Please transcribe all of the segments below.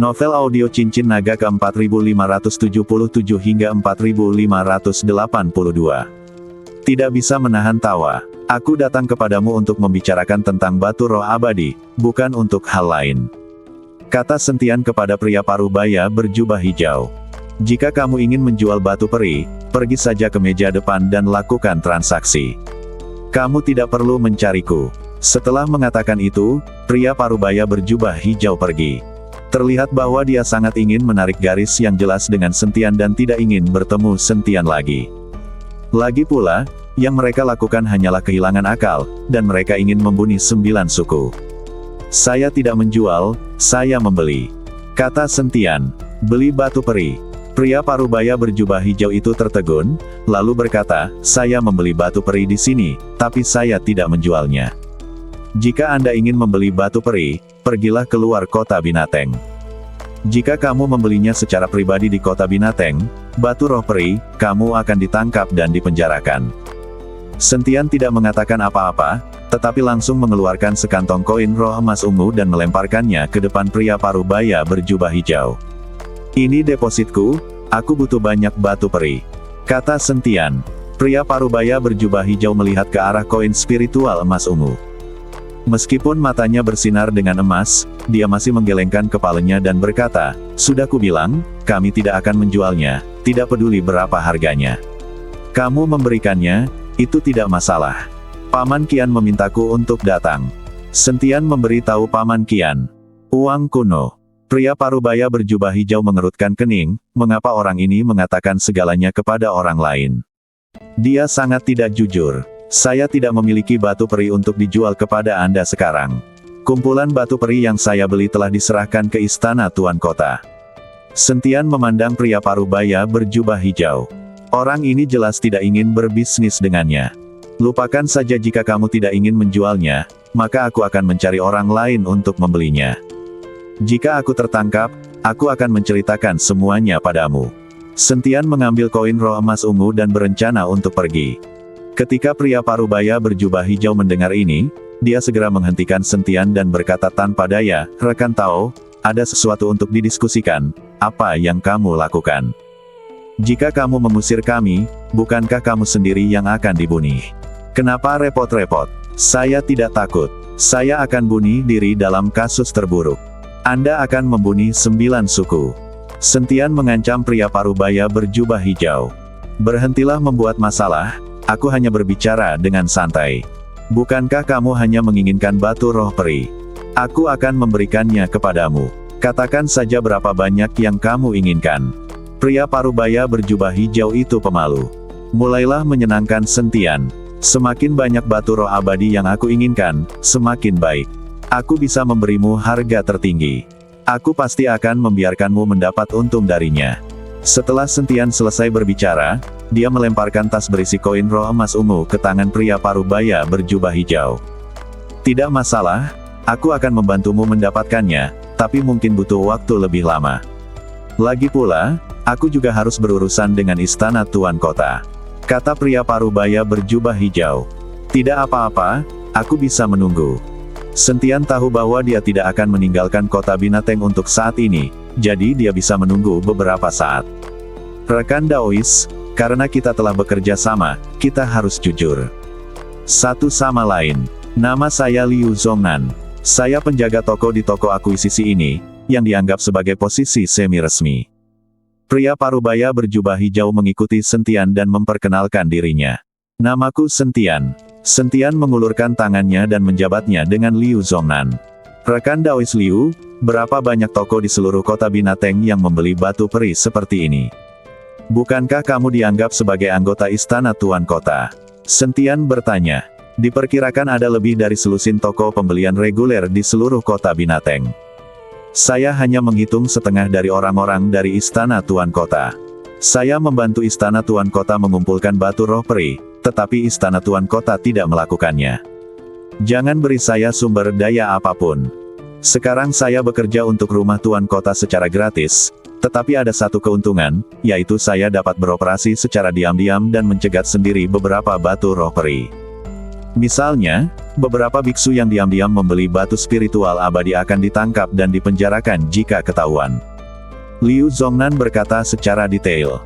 Novel audio Cincin Naga ke-4577 hingga 4582. Tidak bisa menahan tawa. Aku datang kepadamu untuk membicarakan tentang batu roh abadi, bukan untuk hal lain. Kata Sentian kepada pria parubaya berjubah hijau. Jika kamu ingin menjual batu peri, pergi saja ke meja depan dan lakukan transaksi. Kamu tidak perlu mencariku. Setelah mengatakan itu, pria parubaya berjubah hijau pergi. Terlihat bahwa dia sangat ingin menarik garis yang jelas dengan Sentian dan tidak ingin bertemu Sentian lagi. Lagi pula, yang mereka lakukan hanyalah kehilangan akal, dan mereka ingin membunuh 9 suku. Saya tidak menjual, saya membeli. Kata Sentian. Beli batu peri. Pria parubaya berjubah hijau itu tertegun, lalu berkata, saya membeli batu peri di sini, tapi saya tidak menjualnya. Jika Anda ingin membeli batu peri, pergilah keluar kota Binateng. Jika kamu membelinya secara pribadi di kota Binateng, batu roh peri, kamu akan ditangkap dan dipenjarakan. Sentian tidak mengatakan apa-apa, tetapi langsung mengeluarkan sekantong koin roh emas ungu dan melemparkannya ke depan pria parubaya berjubah hijau. Ini depositku, aku butuh banyak batu peri. Kata Sentian. Pria parubaya berjubah hijau melihat ke arah koin spiritual emas ungu. Meskipun matanya bersinar dengan emas, dia masih menggelengkan kepalanya dan berkata, sudah kubilang, kami tidak akan menjualnya, tidak peduli berapa harganya. Kamu memberikannya, itu tidak masalah. Paman Kian memintaku untuk datang. Sentian memberitahu Paman Kian. Uang kuno. Pria parubaya berjubah hijau mengerutkan kening, mengapa orang ini mengatakan segalanya kepada orang lain? Dia sangat tidak jujur. Saya tidak memiliki batu peri untuk dijual kepada Anda sekarang. Kumpulan batu peri yang saya beli telah diserahkan ke istana Tuan Kota. Sentian memandang pria parubaya berjubah hijau. Orang ini jelas tidak ingin berbisnis dengannya. Lupakan saja jika kamu tidak ingin menjualnya, maka aku akan mencari orang lain untuk membelinya. Jika aku tertangkap, aku akan menceritakan semuanya padamu. Sentian mengambil koin roh emas ungu dan berencana untuk pergi. Ketika pria parubaya berjubah hijau mendengar ini, dia segera menghentikan Sentian dan berkata tanpa daya, rekan Tao, ada sesuatu untuk didiskusikan, apa yang kamu lakukan? Jika kamu mengusir kami, bukankah kamu sendiri yang akan dibunuh? Kenapa repot-repot? Saya tidak takut. Saya akan bunuh diri dalam kasus terburuk. Anda akan membunuh 9 suku. Sentian mengancam pria parubaya berjubah hijau. Berhentilah membuat masalah. Aku hanya berbicara dengan santai. Bukankah kamu hanya menginginkan batu roh peri? Aku akan memberikannya kepadamu. Katakan saja berapa banyak yang kamu inginkan. Pria parubaya berjubah hijau itu pemalu. Mulailah menyenangkan Sentian. Semakin banyak batu roh abadi yang aku inginkan, semakin baik. Aku bisa memberimu harga tertinggi. Aku pasti akan membiarkanmu mendapat untung darinya. Setelah Sentian selesai berbicara, dia melemparkan tas berisi koin roh emas ungu ke tangan pria parubaya berjubah hijau. Tidak masalah, aku akan membantumu mendapatkannya, tapi mungkin butuh waktu lebih lama. Lagi pula, aku juga harus berurusan dengan istana Tuan Kota. Kata pria parubaya berjubah hijau. Tidak apa-apa, aku bisa menunggu. Sentian tahu bahwa dia tidak akan meninggalkan kota Binateng untuk saat ini, jadi dia bisa menunggu beberapa saat. Rekan Daois, karena kita telah bekerja sama, kita harus jujur satu sama lain. Nama saya Liu Zongnan. Saya penjaga toko di toko akuisisi ini, yang dianggap sebagai posisi semi-resmi. Pria parubaya berjubah hijau mengikuti Sentian dan memperkenalkan dirinya. Namaku Sentian. Sentian mengulurkan tangannya dan menjabatnya dengan Liu Zongnan. Rekan Daois Liu, berapa banyak toko di seluruh kota Binateng yang membeli batu peri seperti ini? Bukankah kamu dianggap sebagai anggota istana Tuan Kota? Sentian bertanya. Diperkirakan ada lebih dari selusin toko pembelian reguler di seluruh kota Binateng. Saya hanya menghitung setengah dari orang-orang dari istana Tuan Kota. Saya membantu istana Tuan Kota mengumpulkan batu roh peri, tetapi istana Tuan Kota tidak melakukannya. Jangan beri saya sumber daya apapun. Sekarang saya bekerja untuk rumah Tuan Kota secara gratis, tetapi ada satu keuntungan, yaitu saya dapat beroperasi secara diam-diam dan mencegat sendiri beberapa batu roh peri. Misalnya, beberapa biksu yang diam-diam membeli batu spiritual abadi akan ditangkap dan dipenjarakan jika ketahuan. Liu Zongnan berkata secara detail.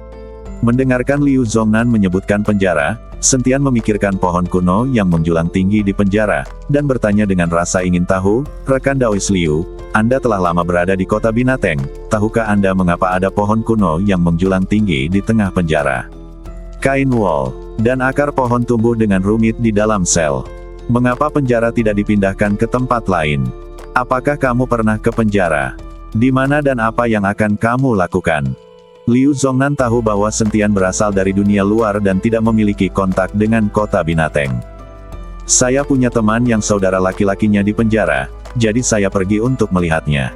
Mendengarkan Liu Zongnan menyebutkan penjara, Sentian memikirkan pohon kuno yang menjulang tinggi di penjara, dan bertanya dengan rasa ingin tahu, "Rekan Daois Liu, Anda telah lama berada di kota binatang, tahukah Anda mengapa ada pohon kuno yang menjulang tinggi di tengah penjara? Kain wol dan akar pohon tumbuh dengan rumit di dalam sel. Mengapa penjara tidak dipindahkan ke tempat lain? Apakah kamu pernah ke penjara? Di mana dan apa yang akan kamu lakukan?" Liu Zongnan tahu bahwa Sentian berasal dari dunia luar dan tidak memiliki kontak dengan kota binatang. "Saya punya teman yang saudara laki-lakinya di penjara, jadi saya pergi untuk melihatnya."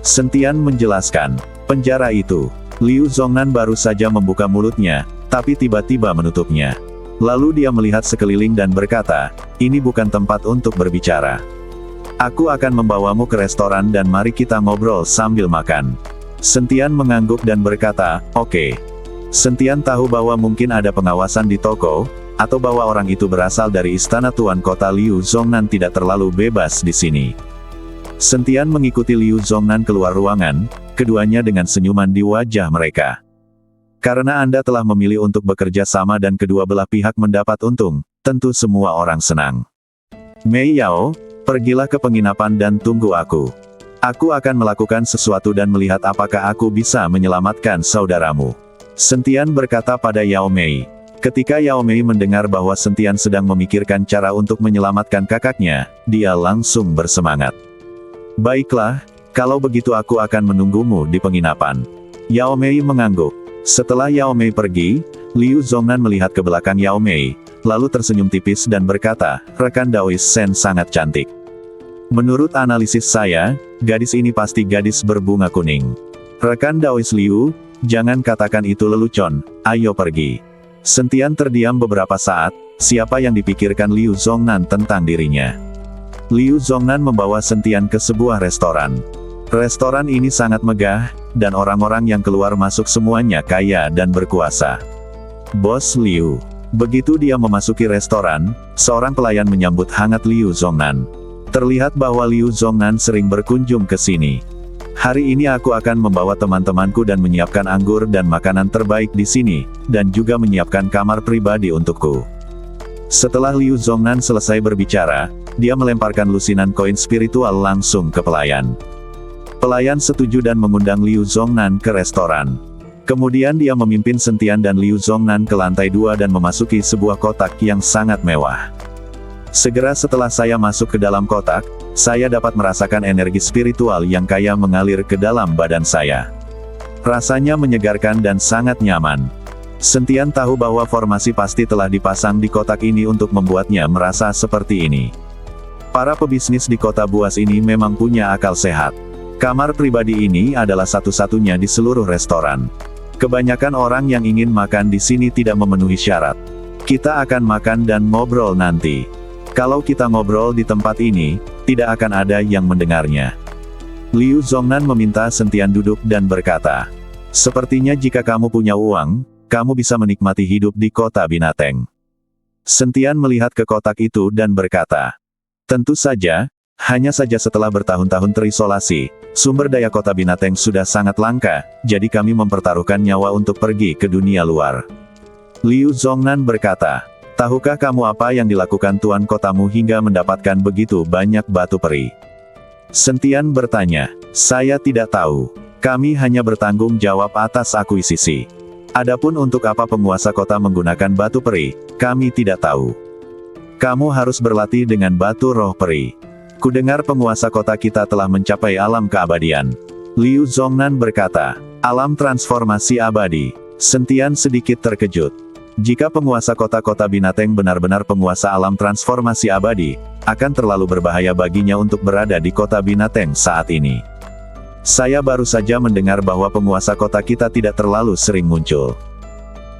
Sentian menjelaskan. Penjara itu. Liu Zongnan baru saja membuka mulutnya, tapi tiba-tiba menutupnya. Lalu dia melihat sekeliling dan berkata, "Ini bukan tempat untuk berbicara. Aku akan membawamu ke restoran dan mari kita ngobrol sambil makan." Sentian mengangguk dan berkata, "Oke." Sentian tahu bahwa mungkin ada pengawasan di toko, atau bahwa orang itu berasal dari istana Tuan Kota. Liu Zongnan tidak terlalu bebas di sini. Sentian mengikuti Liu Zongnan keluar ruangan, keduanya dengan senyuman di wajah mereka. "Karena Anda telah memilih untuk bekerja sama dan kedua belah pihak mendapat untung, tentu semua orang senang. Mei Yao, pergilah ke penginapan dan tunggu aku. Aku akan melakukan sesuatu dan melihat apakah aku bisa menyelamatkan saudaramu." Sentian berkata pada Yao Mei. Ketika Yao Mei mendengar bahwa Sentian sedang memikirkan cara untuk menyelamatkan kakaknya, dia langsung bersemangat. "Baiklah, kalau begitu aku akan menunggumu di penginapan." Yao Mei mengangguk. Setelah Yao Mei pergi, Liu Zongnan melihat ke belakang Yao Mei, lalu tersenyum tipis dan berkata, "Rekan Daois Sen sangat cantik. Menurut analisis saya, gadis ini pasti gadis berbunga kuning. Rekan Daois Liu, jangan katakan itu lelucon, ayo pergi." Sentian terdiam beberapa saat, siapa yang dipikirkan Liu Zongnan tentang dirinya. Liu Zongnan membawa Sentian ke sebuah restoran. Restoran ini sangat megah, dan orang-orang yang keluar masuk semuanya kaya dan berkuasa. "Bos Liu." Begitu dia memasuki restoran, seorang pelayan menyambut hangat Liu Zongnan. Terlihat bahwa Liu Zongnan sering berkunjung ke sini. "Hari ini aku akan membawa teman-temanku dan menyiapkan anggur dan makanan terbaik di sini, dan juga menyiapkan kamar pribadi untukku." Setelah Liu Zongnan selesai berbicara, dia melemparkan lusinan koin spiritual langsung ke pelayan. Pelayan setuju dan mengundang Liu Zongnan ke restoran. Kemudian dia memimpin Sentian dan Liu Zongnan ke lantai 2 dan memasuki sebuah kotak yang sangat mewah. "Segera setelah saya masuk ke dalam kotak, saya dapat merasakan energi spiritual yang kaya mengalir ke dalam badan saya. Rasanya menyegarkan dan sangat nyaman." Sentian tahu bahwa formasi pasti telah dipasang di kotak ini untuk membuatnya merasa seperti ini. Para pebisnis di kota buas ini memang punya akal sehat. Kamar pribadi ini adalah satu-satunya di seluruh restoran. Kebanyakan orang yang ingin makan di sini tidak memenuhi syarat. "Kita akan makan dan ngobrol nanti. Kalau kita ngobrol di tempat ini, tidak akan ada yang mendengarnya." Liu Zongnan meminta Sentian duduk dan berkata, "Sepertinya jika kamu punya uang, kamu bisa menikmati hidup di kota binatang." Sentian melihat ke kotak itu dan berkata, "Tentu saja, hanya saja setelah bertahun-tahun terisolasi, sumber daya kota binatang sudah sangat langka, jadi kami mempertaruhkan nyawa untuk pergi ke dunia luar." Liu Zongnan berkata, "Tahukah kamu apa yang dilakukan tuan kotamu hingga mendapatkan begitu banyak batu peri?" Sentian bertanya, "Saya tidak tahu. Kami hanya bertanggung jawab atas akuisisi. Adapun untuk apa penguasa kota menggunakan batu peri, kami tidak tahu. Kamu harus berlatih dengan batu roh peri. Kudengar penguasa kota kita telah mencapai alam keabadian." Liu Zongnan berkata, "Alam transformasi abadi." Sentian sedikit terkejut. Jika penguasa kota-kota binatang benar-benar penguasa alam transformasi abadi, akan terlalu berbahaya baginya untuk berada di kota binatang saat ini. Saya baru saja mendengar bahwa penguasa kota kita tidak terlalu sering muncul.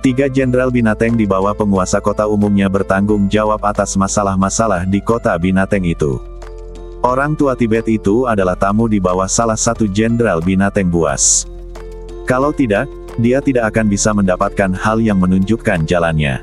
3 jenderal binatang di bawah penguasa kota umumnya bertanggung jawab atas masalah-masalah di kota binatang itu. Orang tua Tibet itu adalah tamu di bawah salah satu jenderal binatang buas. Kalau tidak, dia tidak akan bisa mendapatkan hal yang menunjukkan jalannya.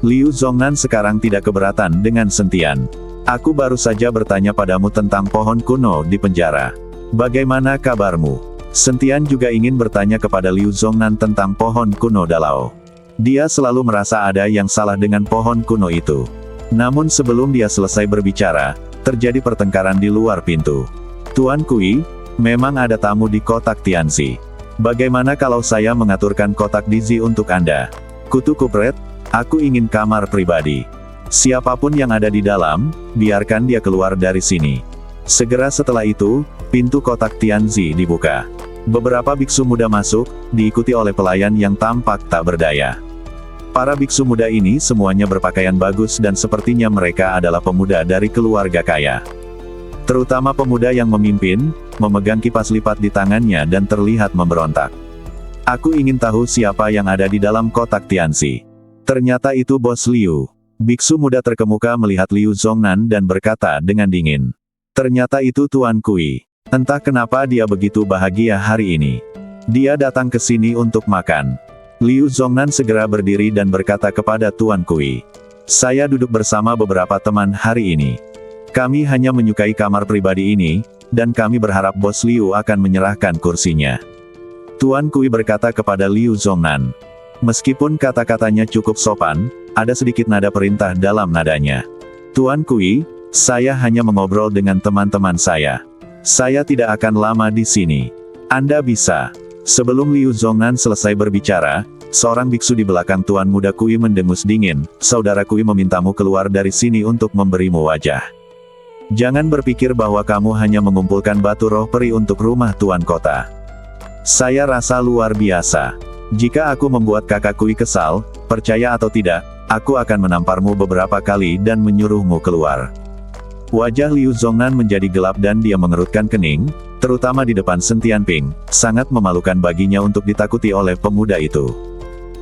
Liu Zongnan sekarang tidak keberatan dengan Sentian. Aku baru saja bertanya padamu tentang pohon kuno di penjara. Bagaimana kabarmu? Sentian juga ingin bertanya kepada Liu Zongnan tentang pohon kuno Dalao. Dia selalu merasa ada yang salah dengan pohon kuno itu. Namun sebelum dia selesai berbicara, terjadi pertengkaran di luar pintu. Tuan Kui, memang ada tamu di kotak Tianzi. Bagaimana kalau saya mengaturkan kotak Dizi untuk Anda? Kutu kupret, aku ingin kamar pribadi. Siapapun yang ada di dalam, biarkan dia keluar dari sini. Segera setelah itu, pintu kotak Tianzi dibuka. Beberapa biksu muda masuk, diikuti oleh pelayan yang tampak tak berdaya. Para biksu muda ini semuanya berpakaian bagus dan sepertinya mereka adalah pemuda dari keluarga kaya. Terutama pemuda yang memimpin, memegang kipas lipat di tangannya dan terlihat memberontak. Aku ingin tahu siapa yang ada di dalam kotak Tianzi. Ternyata itu Bos Liu. Biksu muda terkemuka melihat Liu Zongnan dan berkata dengan dingin. Ternyata itu Tuan Kui. Entah kenapa dia begitu bahagia hari ini. Dia datang ke sini untuk makan. Liu Zongnan segera berdiri dan berkata kepada Tuan Kui. Saya duduk bersama beberapa teman hari ini. Kami hanya menyukai kamar pribadi ini, dan kami berharap Bos Liu akan menyerahkan kursinya. Tuan Kui berkata kepada Liu Zongnan. Meskipun kata-katanya cukup sopan, ada sedikit nada perintah dalam nadanya. Tuan Kui, saya hanya mengobrol dengan teman-teman saya. Saya tidak akan lama di sini. Anda bisa. Sebelum Liu Zongnan selesai berbicara, seorang biksu di belakang Tuan Muda Kui mendengus dingin, Saudara Kui memintamu keluar dari sini untuk memberimu wajah. Jangan berpikir bahwa kamu hanya mengumpulkan batu roh peri untuk rumah Tuan Kota. Saya rasa luar biasa. Jika aku membuat kakak Kui kesal, percaya atau tidak, aku akan menamparmu beberapa kali dan menyuruhmu keluar. Wajah Liu Zongnan menjadi gelap dan dia mengerutkan kening, terutama di depan Sentian Ping, sangat memalukan baginya untuk ditakuti oleh pemuda itu.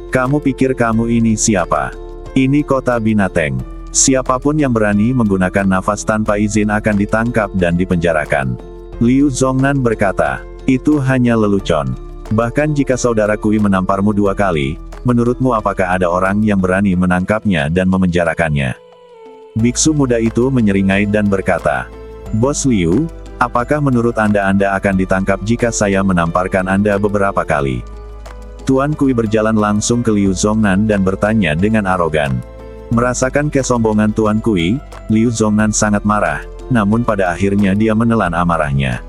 Kamu pikir kamu ini siapa? Ini kota binatang. Siapapun yang berani menggunakan nafas tanpa izin akan ditangkap dan dipenjarakan. Liu Zongnan berkata, itu hanya lelucon. Bahkan jika Saudara Kui menamparmu 2 kali, menurutmu apakah ada orang yang berani menangkapnya dan memenjarakannya? Biksu muda itu menyeringai dan berkata, Bos Liu, apakah menurut Anda akan ditangkap jika saya menamparkan Anda beberapa kali? Tuan Kui berjalan langsung ke Liu Zongnan dan bertanya dengan arogan. Merasakan kesombongan Tuan Kui, Liu Zongnan sangat marah, namun pada akhirnya dia menelan amarahnya.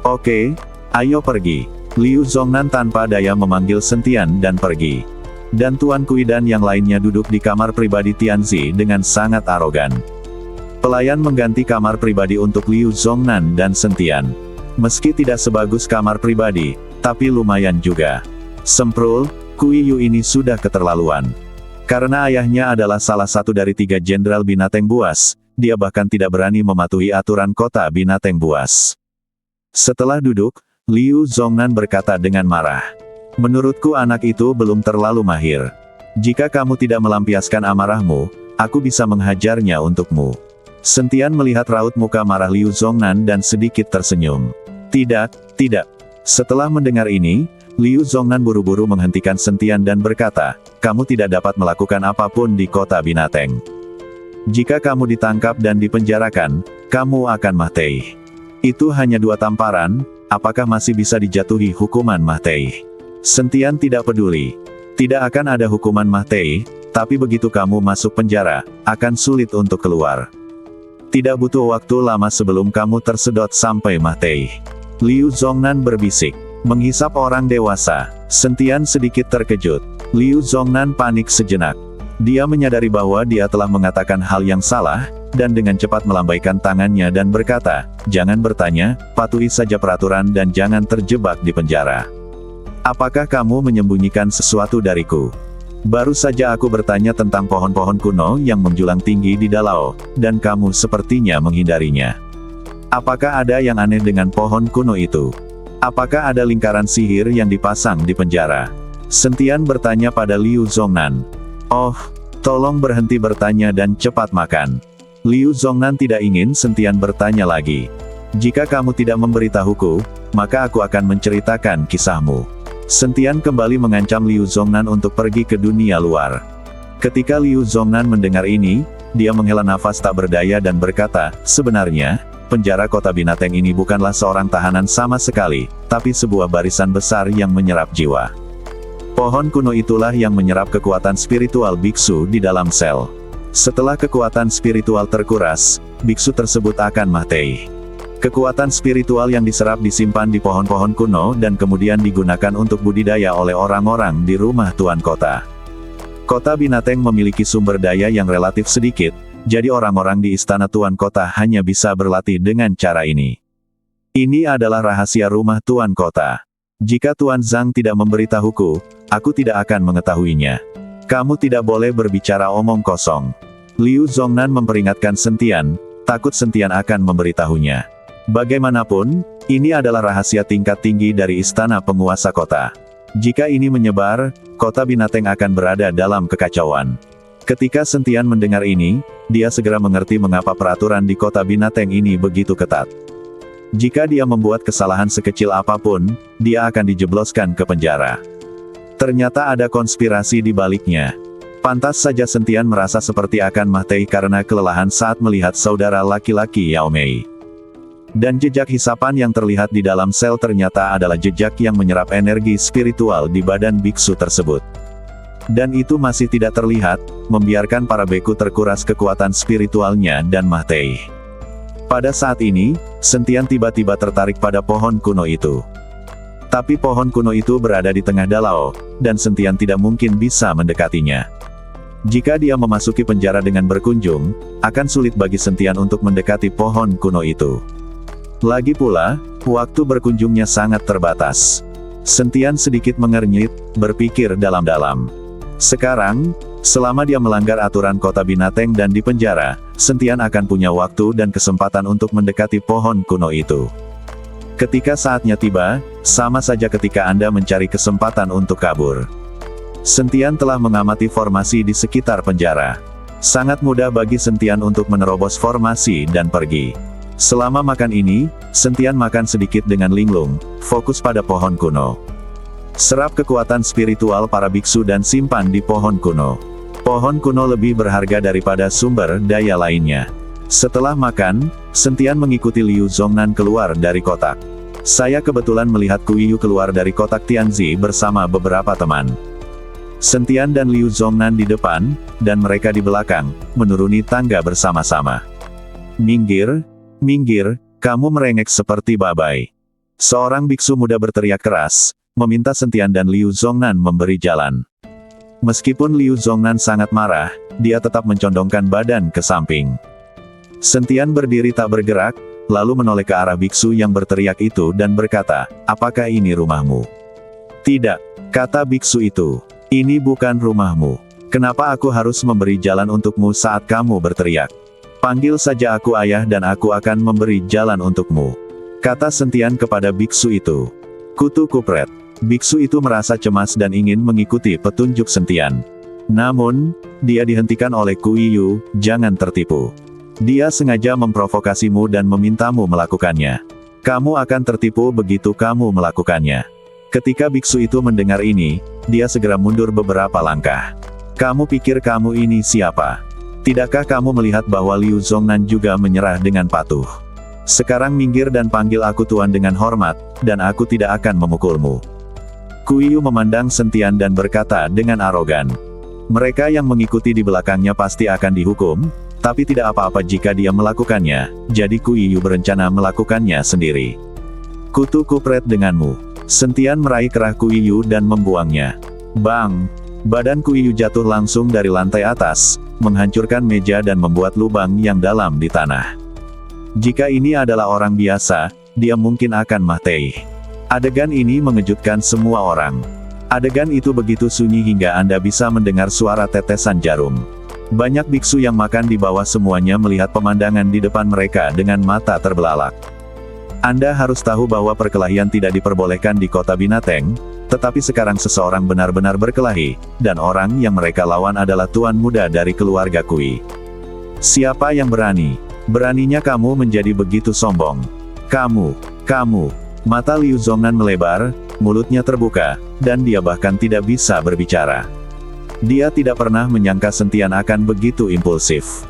Oke, ayo pergi. Liu Zongnan tanpa daya memanggil Sentian dan pergi. Dan Tuan Kui dan yang lainnya duduk di kamar pribadi Tianzi dengan sangat arogan. Pelayan mengganti kamar pribadi untuk Liu Zongnan dan Sentian. Meski tidak sebagus kamar pribadi, tapi lumayan juga. Semprul, Kui Yu ini sudah keterlaluan. Karena ayahnya adalah salah satu dari 3 jenderal binatang buas, dia bahkan tidak berani mematuhi aturan kota binatang buas. Setelah duduk, Liu Zongnan berkata dengan marah. Menurutku anak itu belum terlalu mahir. Jika kamu tidak melampiaskan amarahmu, aku bisa menghajarnya untukmu. Sentian melihat raut muka marah Liu Zongnan dan sedikit tersenyum. Tidak, tidak. Setelah mendengar ini, Liu Zongnan buru-buru menghentikan Sentian dan berkata, kamu tidak dapat melakukan apapun di kota binatang. Jika kamu ditangkap dan dipenjarakan, kamu akan mati. Itu hanya 2 tamparan, apakah masih bisa dijatuhi hukuman mati? Sentian tidak peduli. Tidak akan ada hukuman mati, tapi begitu kamu masuk penjara, akan sulit untuk keluar. Tidak butuh waktu lama sebelum kamu tersedot sampai mati. Liu Zongnan berbisik. Menghisap orang dewasa. Sentian sedikit terkejut. Liu Zongnan panik sejenak. Dia menyadari bahwa dia telah mengatakan hal yang salah, dan dengan cepat melambaikan tangannya dan berkata, jangan bertanya, patuhi saja peraturan dan jangan terjebak di penjara. Apakah kamu menyembunyikan sesuatu dariku? Baru saja aku bertanya tentang pohon-pohon kuno yang menjulang tinggi di Dalao, dan kamu sepertinya menghindarinya. Apakah ada yang aneh dengan pohon kuno itu? Apakah ada lingkaran sihir yang dipasang di penjara? Sentian bertanya pada Liu Zongnan. Oh, tolong berhenti bertanya dan cepat makan. Liu Zongnan tidak ingin Sentian bertanya lagi. Jika kamu tidak memberitahuku, maka aku akan menceritakan kisahmu. Sentian kembali mengancam Liu Zongnan untuk pergi ke dunia luar. Ketika Liu Zongnan mendengar ini, dia menghela nafas tak berdaya dan berkata, sebenarnya, penjara kota binatang ini bukanlah seorang tahanan sama sekali, tapi sebuah barisan besar yang menyerap jiwa. Pohon kuno itulah yang menyerap kekuatan spiritual biksu di dalam sel. Setelah kekuatan spiritual terkuras, biksu tersebut akan mati. Kekuatan spiritual yang diserap disimpan di pohon-pohon kuno dan kemudian digunakan untuk budidaya oleh orang-orang di rumah tuan kota. Kota binatang memiliki sumber daya yang relatif sedikit, jadi orang-orang di istana tuan kota hanya bisa berlatih dengan cara ini. Ini adalah rahasia rumah tuan kota. Jika Tuan Zhang tidak memberitahuku, aku tidak akan mengetahuinya. Kamu tidak boleh berbicara omong kosong. Liu Zongnan memperingatkan Sentian, takut Sentian akan memberitahunya. Bagaimanapun, ini adalah rahasia tingkat tinggi dari istana penguasa kota. Jika ini menyebar, kota binatang akan berada dalam kekacauan. Ketika Sentian mendengar ini, dia segera mengerti mengapa peraturan di kota binatang ini begitu ketat. Jika dia membuat kesalahan sekecil apapun, dia akan dijebloskan ke penjara. Ternyata ada konspirasi di baliknya. Pantas saja Sentian merasa seperti akan mati karena kelelahan saat melihat saudara laki-laki Yao Mei. Dan jejak hisapan yang terlihat di dalam sel ternyata adalah jejak yang menyerap energi spiritual di badan biksu tersebut. Dan itu masih tidak terlihat, membiarkan para beku terkuras kekuatan spiritualnya dan mati. Pada saat ini, Sentian tiba-tiba tertarik pada pohon kuno itu. Tapi pohon kuno itu berada di tengah danau, dan Sentian tidak mungkin bisa mendekatinya. Jika dia memasuki penjara dengan berkunjung, akan sulit bagi Sentian untuk mendekati pohon kuno itu. Lagi pula, waktu berkunjungnya sangat terbatas. Sentian sedikit mengernyit, berpikir dalam-dalam. Sekarang, selama dia melanggar aturan kota binatang dan di penjara, Sentian akan punya waktu dan kesempatan untuk mendekati pohon kuno itu. Ketika saatnya tiba, sama saja ketika Anda mencari kesempatan untuk kabur. Sentian telah mengamati formasi di sekitar penjara. Sangat mudah bagi Sentian untuk menerobos formasi dan pergi. Selama makan ini, Sentian makan sedikit dengan linglung, fokus pada pohon kuno. Serap kekuatan spiritual para biksu dan simpan di pohon kuno. Pohon kuno lebih berharga daripada sumber daya lainnya. Setelah makan, Sentian mengikuti Liu Zongnan keluar dari kotak. Saya kebetulan melihat Kuiyu keluar dari kotak Tianzi bersama beberapa teman. Sentian dan Liu Zongnan di depan, dan mereka di belakang, menuruni tangga bersama-sama. Minggir, minggir, kamu merengek seperti babai. Seorang biksu muda berteriak keras, meminta Sentian dan Liu Zongnan memberi jalan. Meskipun Liu Zongnan sangat marah, dia tetap mencondongkan badan ke samping. Sentian berdiri tak bergerak, lalu menoleh ke arah biksu yang berteriak itu dan berkata, apakah ini rumahmu? Tidak, kata biksu itu. Ini bukan rumahmu. Kenapa aku harus memberi jalan untukmu saat kamu berteriak? Panggil saja aku ayah dan aku akan memberi jalan untukmu. Kata Sentian kepada biksu itu. Kutu kupret. Biksu itu merasa cemas dan ingin mengikuti petunjuk Sentian. Namun, dia dihentikan oleh Kuiyu, jangan tertipu. Dia sengaja memprovokasimu dan memintamu melakukannya. Kamu akan tertipu begitu kamu melakukannya. Ketika biksu itu mendengar ini, dia segera mundur beberapa langkah. Kamu pikir kamu ini siapa? Tidakkah kamu melihat bahwa Liu Zongnan juga menyerah dengan patuh? Sekarang minggir dan panggil aku tuan dengan hormat, dan aku tidak akan memukulmu. Kuiyu memandang Sentian dan berkata dengan arogan. Mereka yang mengikuti di belakangnya pasti akan dihukum, tapi tidak apa-apa jika dia melakukannya, jadi Kuiyu berencana melakukannya sendiri. Kutu kupret denganmu. Sentian meraih kerah Kuiyu dan membuangnya. Bang! Badan Kuiyu jatuh langsung dari lantai atas, menghancurkan meja dan membuat lubang yang dalam di tanah. Jika ini adalah orang biasa, dia mungkin akan mati. Adegan ini mengejutkan semua orang. Adegan itu begitu sunyi hingga Anda bisa mendengar suara tetesan jarum. Banyak biksu yang makan di bawah semuanya melihat pemandangan di depan mereka dengan mata terbelalak. Anda harus tahu bahwa perkelahian tidak diperbolehkan di kota binatang, tetapi sekarang seseorang benar-benar berkelahi, dan orang yang mereka lawan adalah tuan muda dari keluarga Kui. Siapa yang berani? Beraninya kamu menjadi begitu sombong. Kamu. Mata Liu Zongnan melebar, mulutnya terbuka, dan dia bahkan tidak bisa berbicara. Dia tidak pernah menyangka Sentian akan begitu impulsif.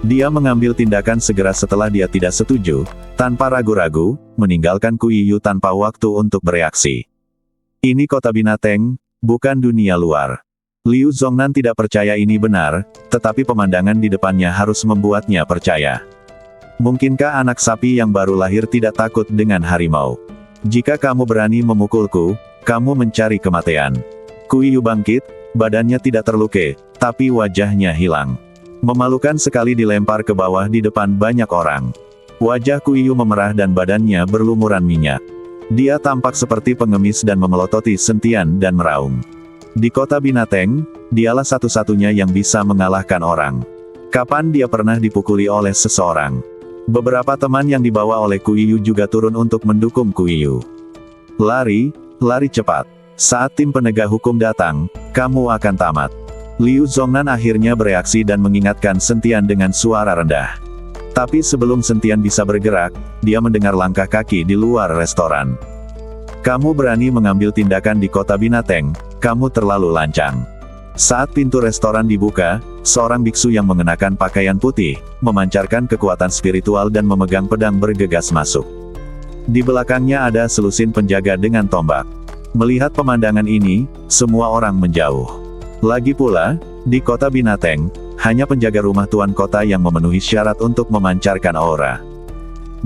Dia mengambil tindakan segera setelah dia tidak setuju, tanpa ragu-ragu, meninggalkan Kuiyu tanpa waktu untuk bereaksi. Ini kota binatang, bukan dunia luar. Liu Zongnan tidak percaya ini benar, tetapi pemandangan di depannya harus membuatnya percaya. Mungkinkah anak sapi yang baru lahir tidak takut dengan harimau? Jika kamu berani memukulku, kamu mencari kematian. Kuiyu bangkit, badannya tidak terluka, tapi wajahnya hilang. Memalukan sekali dilempar ke bawah di depan banyak orang. Wajah Kuiyu memerah dan badannya berlumuran minyak. Dia tampak seperti pengemis dan memelototi Sentian dan meraung. Di kota binatang, dialah satu-satunya yang bisa mengalahkan orang. Kapan dia pernah dipukuli oleh seseorang? Beberapa teman yang dibawa oleh Kuiyu juga turun untuk mendukung Kuiyu. Lari, lari cepat. Saat tim penegak hukum datang, kamu akan tamat. Liu Zongnan akhirnya bereaksi dan mengingatkan Sentian dengan suara rendah. Tapi sebelum Sentian bisa bergerak, dia mendengar langkah kaki di luar restoran. Kamu berani mengambil tindakan di kota binatang, kamu terlalu lancang. Saat pintu restoran dibuka, seorang biksu yang mengenakan pakaian putih, memancarkan kekuatan spiritual dan memegang pedang bergegas masuk. Di belakangnya ada selusin penjaga dengan tombak. Melihat pemandangan ini, semua orang menjauh. Lagi pula, di kota binatang, hanya penjaga rumah tuan kota yang memenuhi syarat untuk memancarkan aura.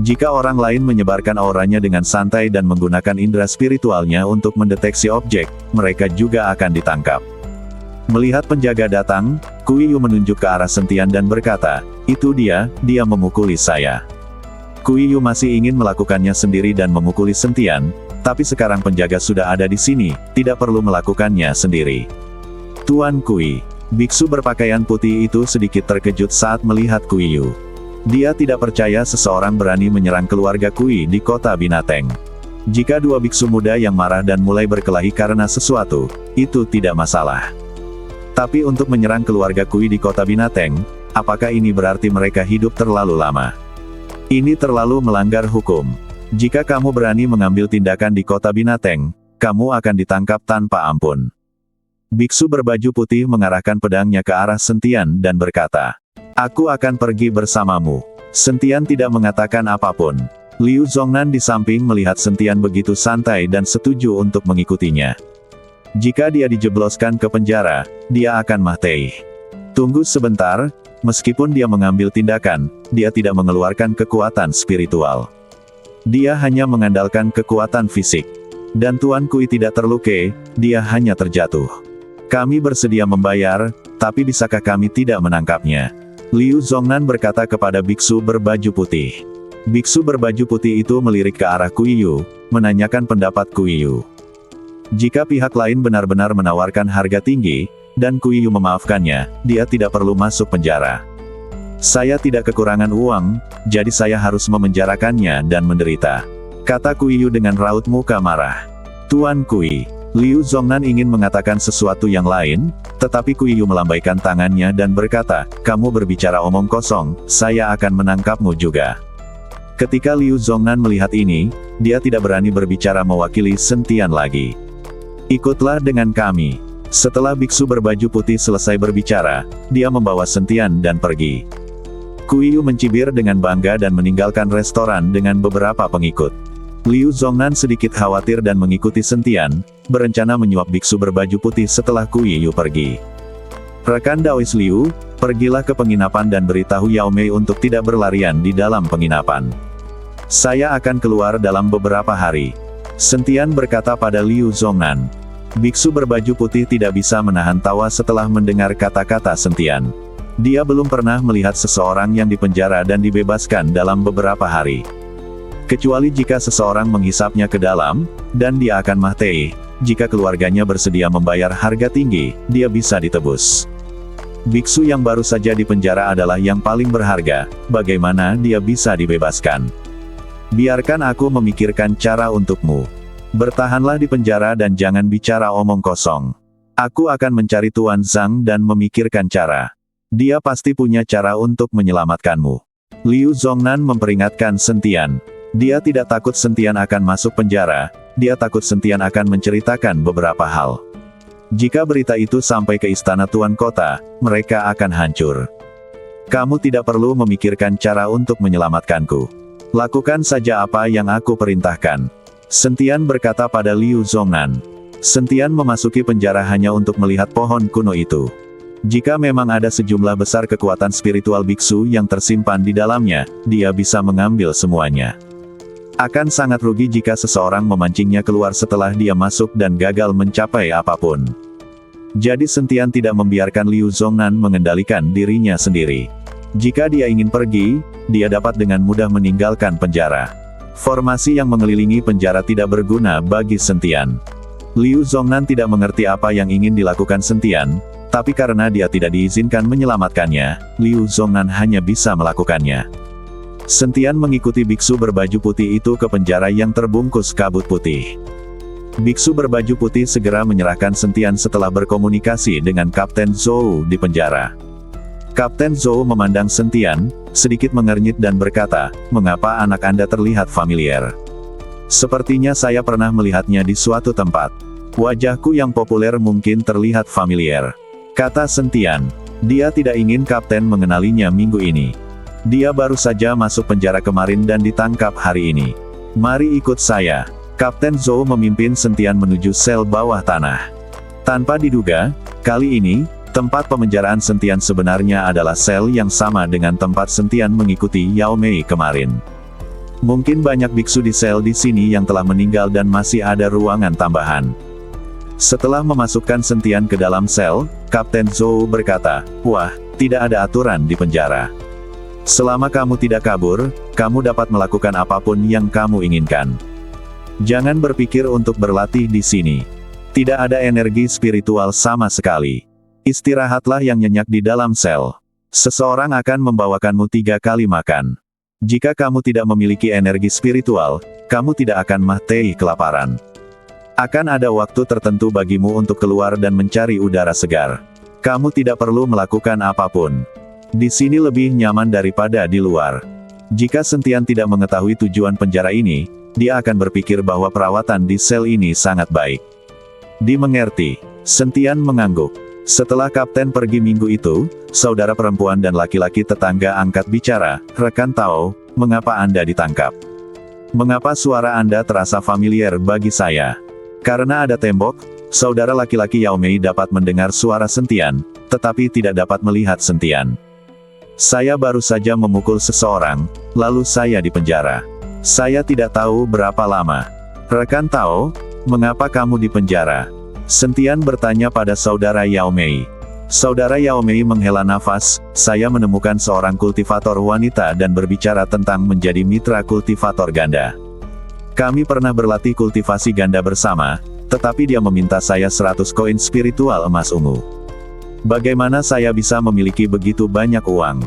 Jika orang lain menyebarkan auranya dengan santai dan menggunakan indera spiritualnya untuk mendeteksi objek, mereka juga akan ditangkap. Melihat penjaga datang, Kuiyu menunjuk ke arah Sentian dan berkata, "Itu dia memukuli saya." Kuiyu masih ingin melakukannya sendiri dan memukuli Sentian, tapi sekarang penjaga sudah ada di sini, tidak perlu melakukannya sendiri. Tuan Kui, biksu berpakaian putih itu sedikit terkejut saat melihat Kuiyu. Dia tidak percaya seseorang berani menyerang keluarga Kui di kota binatang. Jika dua biksu muda yang marah dan mulai berkelahi karena sesuatu, itu tidak masalah. Tapi untuk menyerang keluarga Kui di kota binatang, apakah ini berarti mereka hidup terlalu lama? Ini terlalu melanggar hukum. Jika kamu berani mengambil tindakan di kota binatang, kamu akan ditangkap tanpa ampun. Biksu berbaju putih mengarahkan pedangnya ke arah Sentian dan berkata, "Aku akan pergi bersamamu." Sentian tidak mengatakan apapun. Liu Zongnan di samping melihat Sentian begitu santai dan setuju untuk mengikutinya. Jika dia dijebloskan ke penjara, dia akan mati. Tunggu sebentar, meskipun dia mengambil tindakan, dia tidak mengeluarkan kekuatan spiritual. Dia hanya mengandalkan kekuatan fisik. Dan Tuan Kui tidak terluka, dia hanya terjatuh. Kami bersedia membayar, tapi bisakah kami tidak menangkapnya? Liu Zongnan berkata kepada biksu berbaju putih. Biksu berbaju putih itu melirik ke arah Kuiyu, menanyakan pendapat Kuiyu. Jika pihak lain benar-benar menawarkan harga tinggi, dan Kuiyu memaafkannya, dia tidak perlu masuk penjara. Saya tidak kekurangan uang, jadi saya harus memenjarakannya dan menderita, kata Kuiyu dengan raut muka marah. Tuan Kui, Liu Zongnan ingin mengatakan sesuatu yang lain, tetapi Kuiyu melambaikan tangannya dan berkata, "Kamu berbicara omong kosong, saya akan menangkapmu juga." Ketika Liu Zongnan melihat ini, dia tidak berani berbicara mewakili Sentian lagi. "Ikutlah dengan kami." Setelah biksu berbaju putih selesai berbicara, dia membawa Sentian dan pergi. Kuiyu mencibir dengan bangga dan meninggalkan restoran dengan beberapa pengikut. Liu Zongnan sedikit khawatir dan mengikuti Sentian, berencana menyuap biksu berbaju putih setelah Kuiyu pergi. "Rekan Daois Liu, pergilah ke penginapan dan beritahu Yao Mei untuk tidak berlarian di dalam penginapan. Saya akan keluar dalam beberapa hari," Sentian berkata pada Liu Zongnan. Biksu berbaju putih tidak bisa menahan tawa setelah mendengar kata-kata Sentian. Dia belum pernah melihat seseorang yang dipenjara dan dibebaskan dalam beberapa hari. Kecuali jika seseorang menghisapnya ke dalam, dan dia akan mati. Jika keluarganya bersedia membayar harga tinggi, dia bisa ditebus. Biksu yang baru saja dipenjara adalah yang paling berharga, bagaimana dia bisa dibebaskan? Biarkan aku memikirkan cara untukmu. Bertahanlah di penjara dan jangan bicara omong kosong. Aku akan mencari Tuan Zhang dan memikirkan cara. Dia pasti punya cara untuk menyelamatkanmu. Liu Zongnan memperingatkan Sentian. Dia tidak takut Sentian akan masuk penjara, dia takut Sentian akan menceritakan beberapa hal. Jika berita itu sampai ke istana Tuan Kota, mereka akan hancur. Kamu tidak perlu memikirkan cara untuk menyelamatkanku. Lakukan saja apa yang aku perintahkan. Sentian berkata pada Liu Zongnan. Sentian memasuki penjara hanya untuk melihat pohon kuno itu. Jika memang ada sejumlah besar kekuatan spiritual biksu yang tersimpan di dalamnya, dia bisa mengambil semuanya. Akan sangat rugi jika seseorang memancingnya keluar setelah dia masuk dan gagal mencapai apapun. Jadi Sentian tidak membiarkan Liu Zongnan mengendalikan dirinya sendiri. Jika dia ingin pergi, dia dapat dengan mudah meninggalkan penjara. Formasi yang mengelilingi penjara tidak berguna bagi Sentian. Liu Zongnan tidak mengerti apa yang ingin dilakukan Sentian, tapi karena dia tidak diizinkan menyelamatkannya, Liu Zongnan hanya bisa melakukannya. Sentian mengikuti biksu berbaju putih itu ke penjara yang terbungkus kabut putih. Biksu berbaju putih segera menyerahkan Sentian setelah berkomunikasi dengan Kapten Zhou di penjara. Kapten Zhou memandang Sentian, sedikit mengernyit dan berkata, "Mengapa anak Anda terlihat familiar? Sepertinya saya pernah melihatnya di suatu tempat. Wajahku yang populer mungkin terlihat familiar," kata Sentian. Dia tidak ingin kapten mengenalinya minggu ini. Dia baru saja masuk penjara kemarin dan ditangkap hari ini. "Mari ikut saya." Kapten Zhou memimpin Sentian menuju sel bawah tanah. Tanpa diduga, kali ini, tempat pemenjaraan Sentian sebenarnya adalah sel yang sama dengan tempat Sentian mengikuti Yao Mei kemarin. Mungkin banyak biksu di sel di sini yang telah meninggal dan masih ada ruangan tambahan. Setelah memasukkan Sentian ke dalam sel, Kapten Zhou berkata, "Wah, tidak ada aturan di penjara. Selama kamu tidak kabur, kamu dapat melakukan apapun yang kamu inginkan. Jangan berpikir untuk berlatih di sini. Tidak ada energi spiritual sama sekali. Istirahatlah yang nyenyak di dalam sel. Seseorang akan membawakanmu 3 kali makan. Jika kamu tidak memiliki energi spiritual, kamu tidak akan mati kelaparan. Akan ada waktu tertentu bagimu untuk keluar dan mencari udara segar. Kamu tidak perlu melakukan apapun. Di sini lebih nyaman daripada di luar." Jika Sentian tidak mengetahui tujuan penjara ini, dia akan berpikir bahwa perawatan di sel ini sangat baik. Dimengerti. Sentian mengangguk. Setelah kapten pergi minggu itu, saudara perempuan dan laki-laki tetangga angkat bicara, "Rekan Tao, mengapa Anda ditangkap? Mengapa suara Anda terasa familiar bagi saya?" Karena ada tembok, saudara laki-laki Yao Mei dapat mendengar suara Sentian, tetapi tidak dapat melihat Sentian. "Saya baru saja memukul seseorang, lalu saya dipenjara. Saya tidak tahu berapa lama." "Rekan Tao, mengapa kamu dipenjara?" Sentian bertanya pada saudara Yao Mei. Saudara Yao Mei menghela nafas, "Saya menemukan seorang kultivator wanita dan berbicara tentang menjadi mitra kultivator ganda. Kami pernah berlatih kultivasi ganda bersama, tetapi dia meminta saya 100 koin spiritual emas ungu. Bagaimana saya bisa memiliki begitu banyak uang?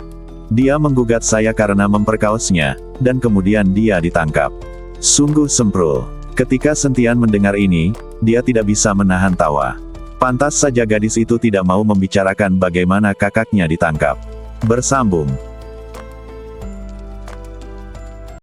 Dia menggugat saya karena memperkaosnya, dan kemudian dia ditangkap." Sungguh semprul. Ketika Sentian mendengar ini, dia tidak bisa menahan tawa. Pantas saja gadis itu tidak mau membicarakan bagaimana kakaknya ditangkap. Bersambung.